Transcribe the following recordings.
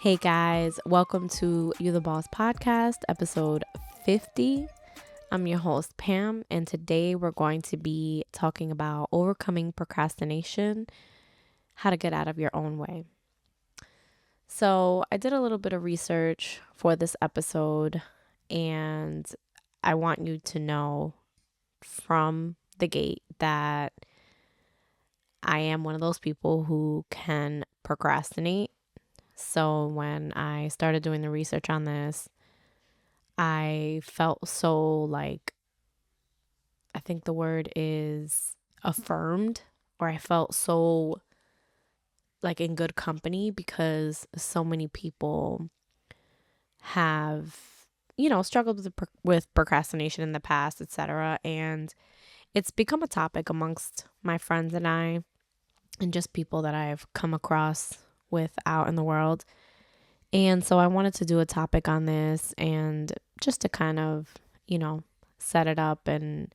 Hey guys, welcome to You the Boss podcast, episode 50. I'm your host, Pam, and today we're going to be talking about overcoming procrastination, how to get out of your own way. So, I did a little bit of research for this episode, and I want you to know from the gate that I am one of those people who can procrastinate. So when I started doing the research on this, I felt so I think the word is affirmed, or I felt so in good company because so many people have, struggled with procrastination in the past, etc. And it's become a topic amongst my friends and I, and just people that I've come across with out in the world. And so I wanted to do a topic on this and just to kind of, set it up and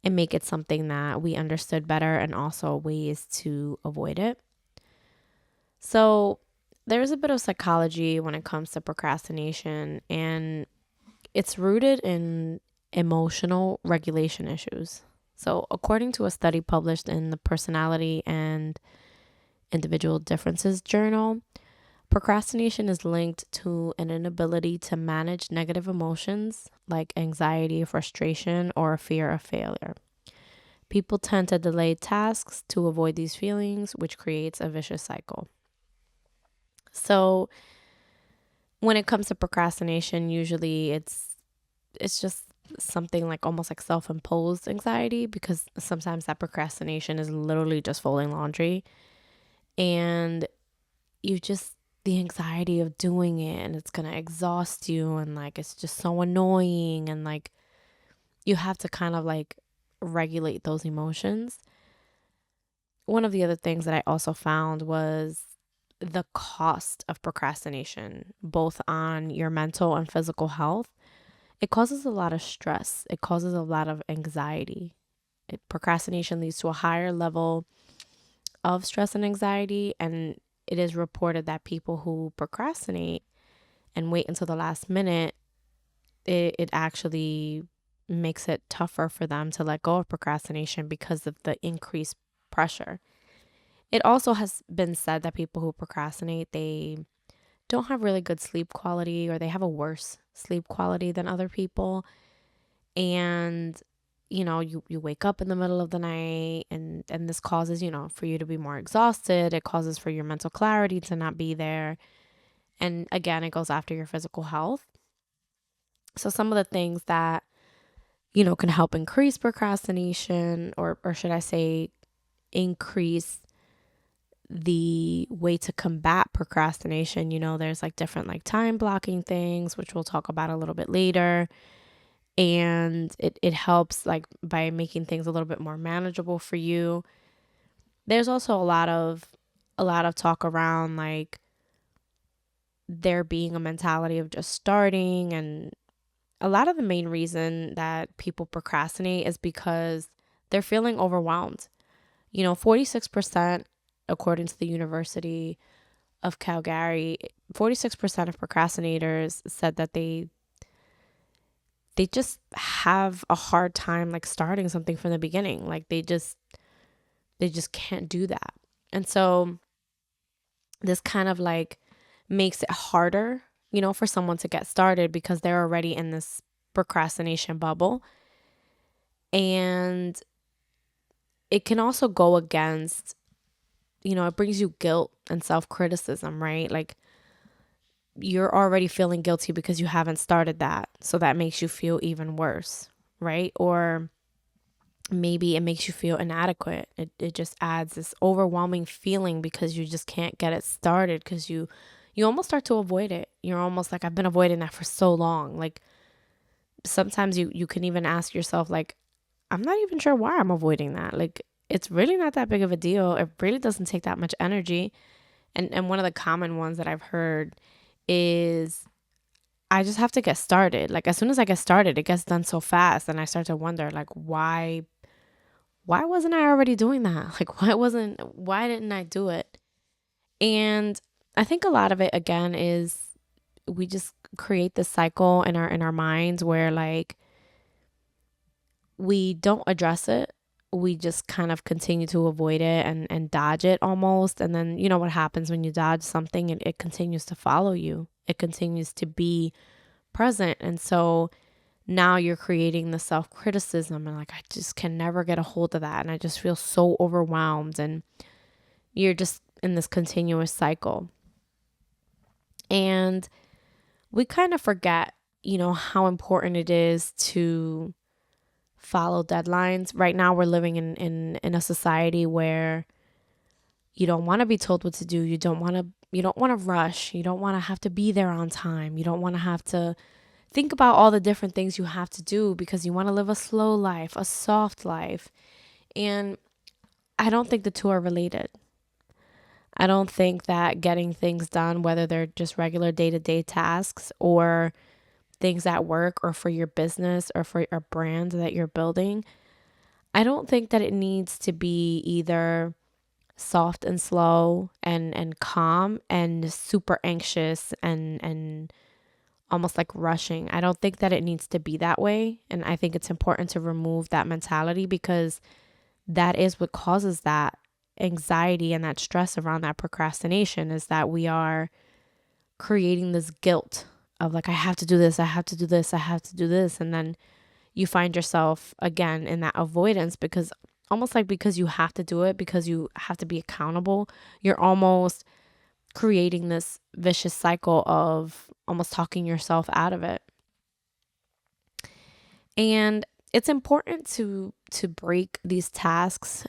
make it something that we understood better and also ways to avoid it. So there's a bit of psychology when it comes to procrastination, and it's rooted in emotional regulation issues. So according to a study published in the Personality and Individual Differences Journal, procrastination is linked to an inability to manage negative emotions like anxiety, frustration, or a fear of failure. People tend to delay tasks to avoid these feelings, which creates a vicious cycle. So, when it comes to procrastination, usually it's just something like almost like self-imposed anxiety, because sometimes that procrastination is literally just folding laundry, and the anxiety of doing it, and it's gonna exhaust you, and it's just so annoying, and you have to kind of regulate those emotions. One of the other things that I also found was the cost of procrastination, both on your mental and physical health. It causes a lot of stress. It causes a lot of anxiety. Procrastination leads to a higher level of stress and anxiety, and it is reported that people who procrastinate and wait until the last minute, it actually makes it tougher for them to let go of procrastination because of the increased pressure. It also has been said that people who procrastinate, they don't have really good sleep quality, or they have a worse sleep quality than other people. And you wake up in the middle of the night, and this causes, for you to be more exhausted. It causes for your mental clarity to not be there. And again, it goes after your physical health. So some of the things that, can help increase procrastination, or should I say increase the way to combat procrastination. There's different time blocking things, which we'll talk about a little bit later. And it helps by making things a little bit more manageable for you. There's also a lot of talk around there being a mentality of just starting, and a lot of the main reason that people procrastinate is because they're feeling overwhelmed. 46%, according to the University of Calgary, 46% of procrastinators said that they just have a hard time starting something from the beginning. They just can't do that. And so this kind of makes it harder, for someone to get started because they're already in this procrastination bubble. And it can also go against, it brings you guilt and self-criticism, right? You're already feeling guilty because you haven't started that. So that makes you feel even worse, right? Or maybe it makes you feel inadequate. It just adds this overwhelming feeling because you just can't get it started, because you almost start to avoid it. You're almost I've been avoiding that for so long. Sometimes you can even ask yourself, I'm not even sure why I'm avoiding that. It's really not that big of a deal. It really doesn't take that much energy. And one of the common ones that I've heard is, I just have to get started. As soon as I get started, it gets done so fast. And I start to wonder, why wasn't I already doing that? Why didn't I do it? And I think a lot of it again is we just create this cycle in our minds where like we don't address it. We just kind of continue to avoid it and dodge it almost. And then, you know, what happens when you dodge something, it continues to follow you. It continues to be present. And so now you're creating the self criticism and like, I just can never get a hold of that. And I just feel so overwhelmed. And you're just in this continuous cycle. And we kind of forget, you know, how important it is to follow deadlines. Right now we're living in a society where you don't want to be told what to do. You don't want to rush. You don't want to have to be there on time. You don't want to have to think about all the different things you have to do because you want to live a slow life, a soft life. And I don't think the two are related. I don't think that getting things done, whether they're just regular day-to-day tasks or things at work or for your business or for a brand that you're building, I don't think that it needs to be either soft and slow and calm and super anxious and almost like rushing. I don't think that it needs to be that way. And I think it's important to remove that mentality because that is what causes that anxiety and that stress around that procrastination is that we are creating this guilt of like, I have to do this, I have to do this, I have to do this. And then you find yourself again in that avoidance because almost like because you have to do it, because you have to be accountable, you're almost creating this vicious cycle of almost talking yourself out of it. And it's important to break these tasks,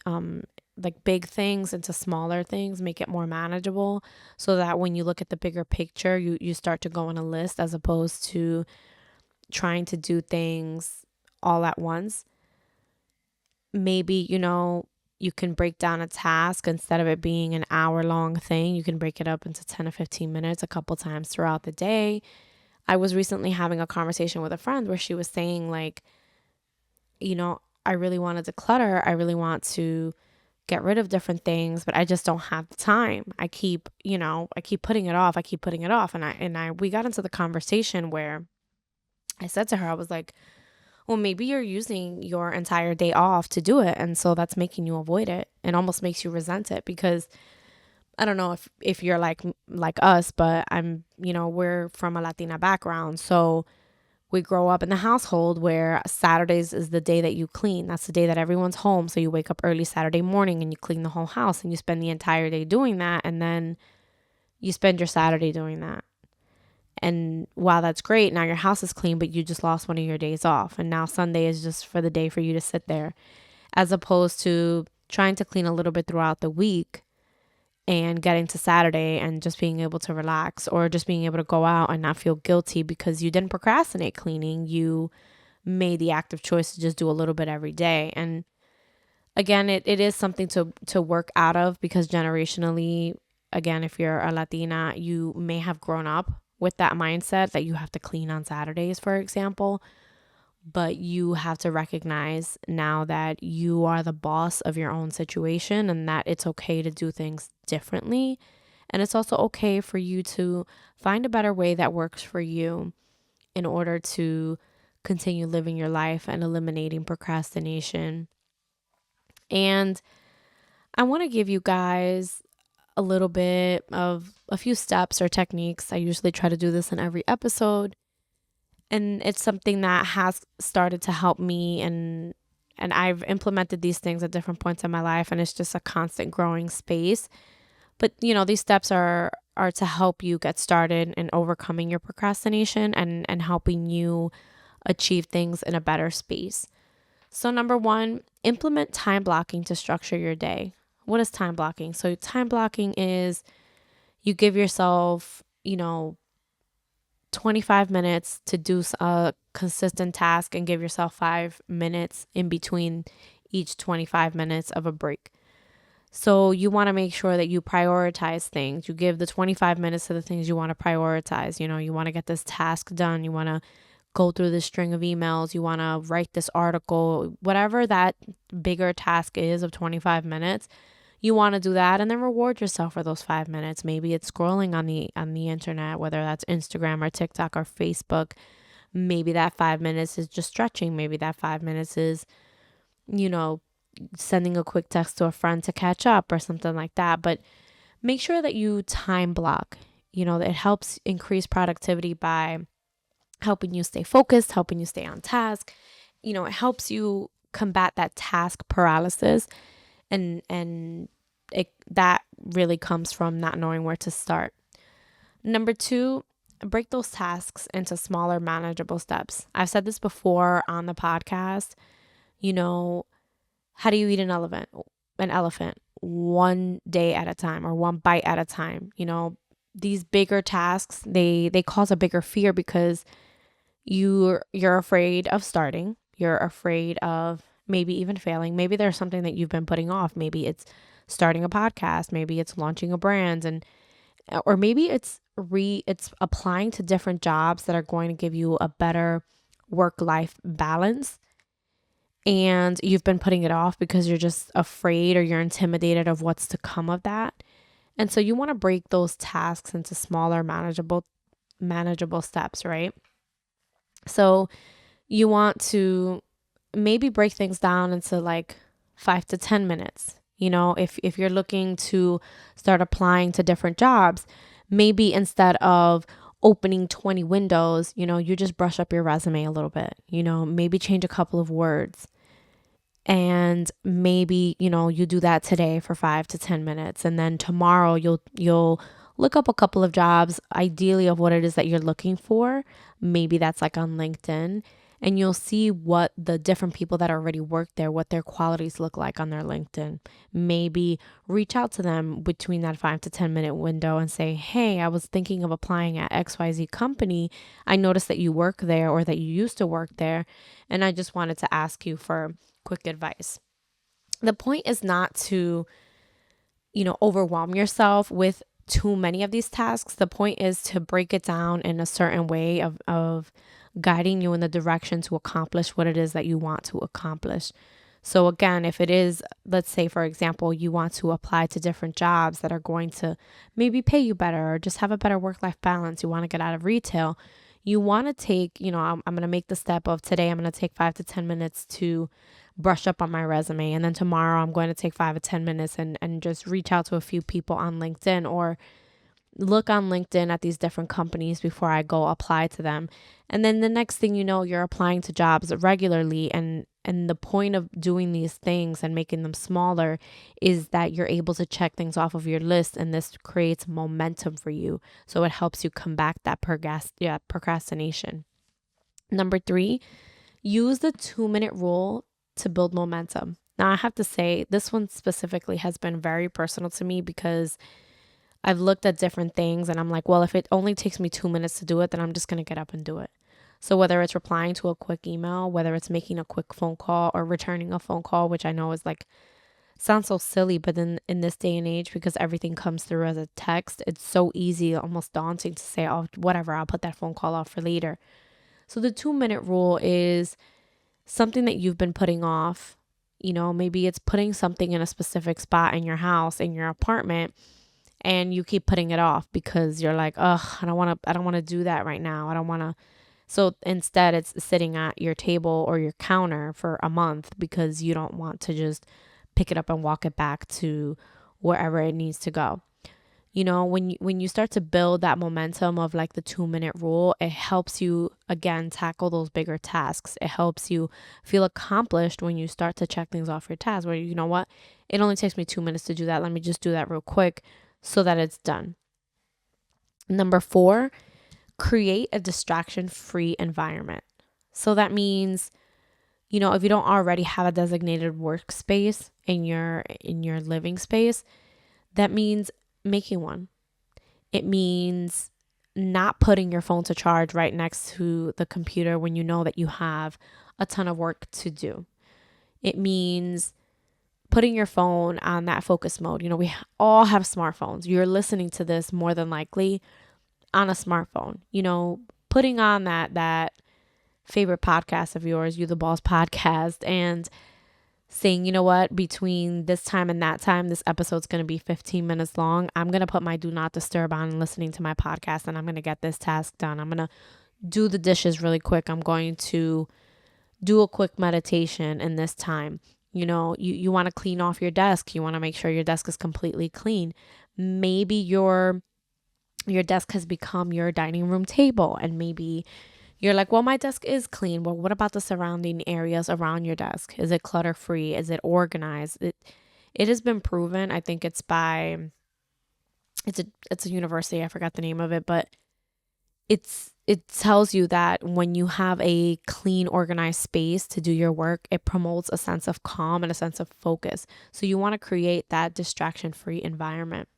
like big things into smaller things, make it more manageable so that when you look at the bigger picture, you start to go on a list as opposed to trying to do things all at once. Maybe, you know, you can break down a task instead of it being an hour long thing. You can break it up into 10 or 15 minutes a couple times throughout the day. I was recently having a conversation with a friend where she was saying, like, you know, I really want to declutter. I really want to get rid of different things, but I just don't have the time. I keep putting it off. I keep putting it off. We got into the conversation where I said to her, I was like, well, maybe you're using your entire day off to do it. And so that's making you avoid it and almost makes you resent it because I don't know if you're like us, but we're from a Latina background. So we grow up in the household where Saturdays is the day that you clean. That's the day that everyone's home. So you wake up early Saturday morning and you clean the whole house and you spend the entire day doing that. And then you spend your Saturday doing that. And while that's great, now your house is clean, but you just lost one of your days off. And now Sunday is just for the day for you to sit there, as opposed to trying to clean a little bit throughout the week and getting to Saturday and just being able to relax or just being able to go out and not feel guilty because you didn't procrastinate cleaning. You made the active choice to just do a little bit every day. And again, it is something to work out of because generationally, again, if you're a Latina, you may have grown up with that mindset that you have to clean on Saturdays, for example. But you have to recognize now that you are the boss of your own situation and that it's okay to do things differently. And it's also okay for you to find a better way that works for you in order to continue living your life and eliminating procrastination. And I want to give you guys a little bit of a few steps or techniques. I usually try to do this in every episode. And it's something that has started to help me and I've implemented these things at different points in my life and it's just a constant growing space. But these steps are to help you get started in overcoming your procrastination and helping you achieve things in a better space. So number 1, implement time blocking to structure your day. What is time blocking? So time blocking is you give yourself, 25 minutes to do a consistent task and give yourself 5 minutes in between each 25 minutes of a break. So you want to make sure that you prioritize things. You give the 25 minutes to the things you want to prioritize. You want to get this task done. You want to go through this string of emails. You want to write this article, whatever that bigger task is of 25 minutes. you want to do that, and then reward yourself for those 5 minutes. Maybe it's scrolling on the internet, whether that's Instagram or TikTok or Facebook. Maybe that 5 minutes is just stretching. Maybe that 5 minutes is, you know, sending a quick text to a friend to catch up or something like that. But make sure that you time block. It helps increase productivity by helping you stay focused, helping you stay on task. It helps you combat that task paralysis, and that really comes from not knowing where to start. Number 2, break those tasks into smaller, manageable steps. I've said this before on the podcast. How do you eat an elephant? One day at a time, or one bite at a time. These bigger tasks, they cause a bigger fear because you're afraid of starting. You're afraid of maybe even failing. Maybe there's something that you've been putting off. Maybe it's starting a podcast. Maybe it's launching a brand, or maybe it's applying to different jobs that are going to give you a better work-life balance. And you've been putting it off because you're just afraid or you're intimidated of what's to come of that. And so you want to break those tasks into smaller, manageable steps, right? So you want to maybe break things down into like 5 to 10 minutes. If you're looking to start applying to different jobs, maybe instead of opening 20 windows, you just brush up your resume a little bit, maybe change a couple of words. And maybe, you do that today for 5 to 10 minutes. And then tomorrow you'll look up a couple of jobs, ideally of what it is that you're looking for. Maybe that's like on LinkedIn, and you'll see what the different people that already work there, what their qualities look like on their LinkedIn. Maybe reach out to them between that 5 to 10 minute window and say, hey, I was thinking of applying at XYZ company. I noticed that you work there, or that you used to work there, and I just wanted to ask you for quick advice. The point is not to, overwhelm yourself with too many of these tasks. The point is to break it down in a certain way of guiding you in the direction to accomplish what it is that you want to accomplish. So again, if it is, let's say, for example, you want to apply to different jobs that are going to maybe pay you better or just have a better work-life balance, you want to get out of retail, you want to take, I'm going to make the step of today, I'm going to take 5 to 10 minutes to brush up on my resume. And then tomorrow I'm going to take 5 to 10 minutes and just reach out to a few people on LinkedIn, or look on LinkedIn at these different companies before I go apply to them. And then the next thing you know, you're applying to jobs regularly. And the point of doing these things and making them smaller is that you're able to check things off of your list, and this creates momentum for you. So it helps you combat that procrastination. Number 3, use the 2-minute rule to build momentum. Now, I have to say, this one specifically has been very personal to me because I've looked at different things and I'm like, well, if it only takes me 2 minutes to do it, then I'm just going to get up and do it. So whether it's replying to a quick email, whether it's making a quick phone call or returning a phone call, which I know is like, sounds so silly, but then in this day and age, because everything comes through as a text, it's so easy, almost daunting to say, oh, whatever, I'll put that phone call off for later. So the 2-minute rule is something that you've been putting off. Maybe it's putting something in a specific spot in your house, in your apartment, and you keep putting it off because you're like, oh, I don't want to do that right now. I don't want to. So instead it's sitting at your table or your counter for a month because you don't want to just pick it up and walk it back to wherever it needs to go. When you start to build that momentum of like the 2-minute rule, it helps you, again, tackle those bigger tasks. It helps you feel accomplished when you start to check things off your task, where, you know what, it only takes me 2 minutes to do that. Let me just do that real quick so that it's done. Number 4, create a distraction-free environment. So that means, if you don't already have a designated workspace in your living space, that means making one. It means not putting your phone to charge right next to the computer when you know that you have a ton of work to do. It means putting your phone on that focus mode. We all have smartphones. You're listening to this more than likely on a smartphone. Putting on that favorite podcast of yours, You the Boss podcast, and saying, you know what, between this time and that time, this episode's going to be 15 minutes long. I'm going to put my do not disturb on and listening to my podcast, and I'm going to get this task done. I'm going to do the dishes really quick. I'm going to do a quick meditation in this time. You want to clean off your desk. You want to make sure your desk is completely clean. Maybe your desk has become your dining room table, and maybe you're like, well, my desk is clean. Well, what about the surrounding areas around your desk? Is it clutter free? Is it organized? It has been proven. I think it's a university. I forgot the name of it, but it tells you that when you have a clean, organized space to do your work, it promotes a sense of calm and a sense of focus. So you want to create that distraction-free environment.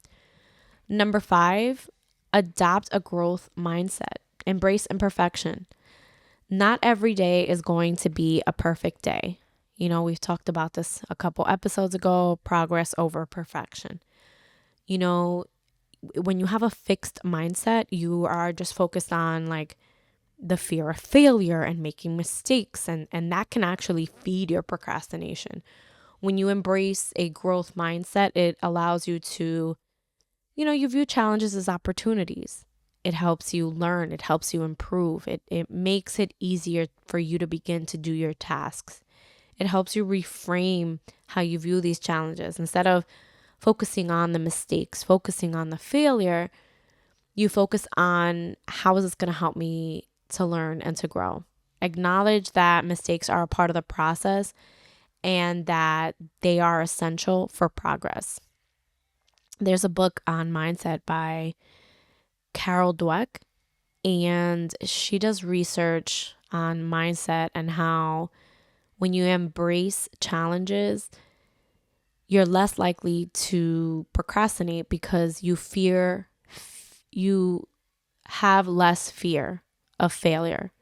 Number 5, adopt a growth mindset. Embrace imperfection. Not every day is going to be a perfect day. We've talked about this a couple episodes ago, progress over perfection. When you have a fixed mindset, you are just focused on like the fear of failure and making mistakes, and that can actually feed your procrastination. When you embrace a growth mindset, it allows you to, you view challenges as opportunities. It helps you learn, it helps you improve, it makes it easier for you to begin to do your tasks. It helps you reframe how you view these challenges. Instead of focusing on the mistakes, focusing on the failure, you focus on how is this going to help me to learn and to grow. Acknowledge that mistakes are a part of the process and that they are essential for progress. There's a book on mindset by Carol Dweck, and she does research on mindset and how when you embrace challenges, you're less likely to procrastinate because you have less fear of failure.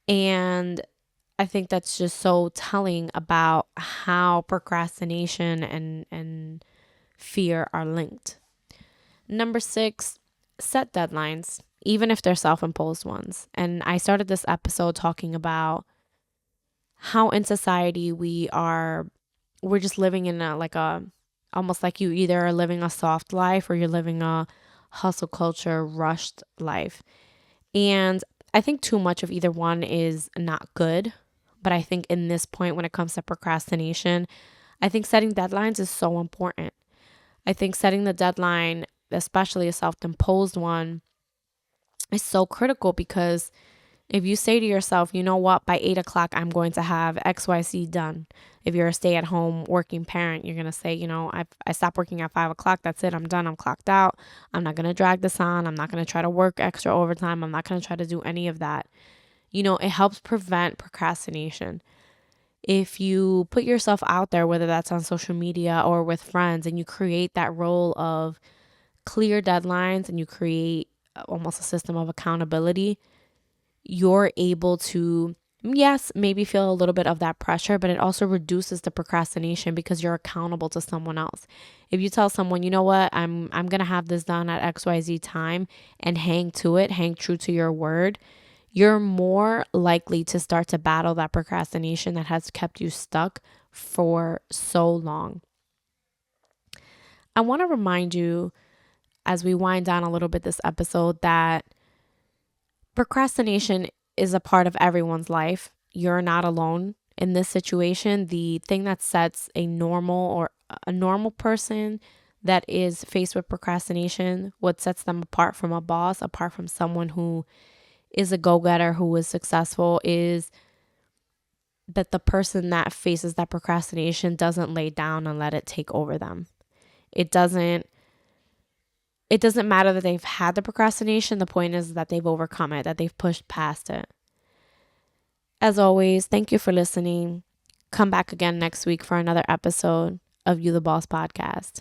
And I think that's just so telling about how procrastination and fear are linked. Number 6, set deadlines, even if they're self-imposed ones. And I started this episode talking about how in society we're just living in almost like you either are living a soft life or you're living a hustle culture, rushed life. And I think too much of either one is not good. But I think in this point, when it comes to procrastination, I think setting deadlines is so important. I think setting the deadline, especially a self-imposed one, is so critical because if you say to yourself, you know what, by 8 o'clock, I'm going to have XYZ done. If you're a stay-at-home working parent, you're going to say, I stopped working at 5 o'clock. That's it. I'm done. I'm clocked out. I'm not going to drag this on. I'm not going to try to work extra overtime. I'm not going to try to do any of that. It helps prevent procrastination. If you put yourself out there, whether that's on social media or with friends, and you create that role of clear deadlines and you create almost a system of accountability, you're able to, yes, maybe feel a little bit of that pressure, but it also reduces the procrastination because you're accountable to someone else. If you tell someone, you know what, I'm going to have this done at XYZ time, and hang to it, hang true to your word, you're more likely to start to battle that procrastination that has kept you stuck for so long. I want to remind you as we wind down a little bit this episode that procrastination is a part of everyone's life. You're not alone in this situation. The thing that sets a normal person that is faced with procrastination, what sets them apart from a boss, apart from someone who is a go-getter, who is successful, is that the person that faces that procrastination doesn't lay down and let it take over them. It doesn't matter that they've had the procrastination. The point is that they've overcome it, that they've pushed past it. As always, thank you for listening. Come back again next week for another episode of You the Boss podcast.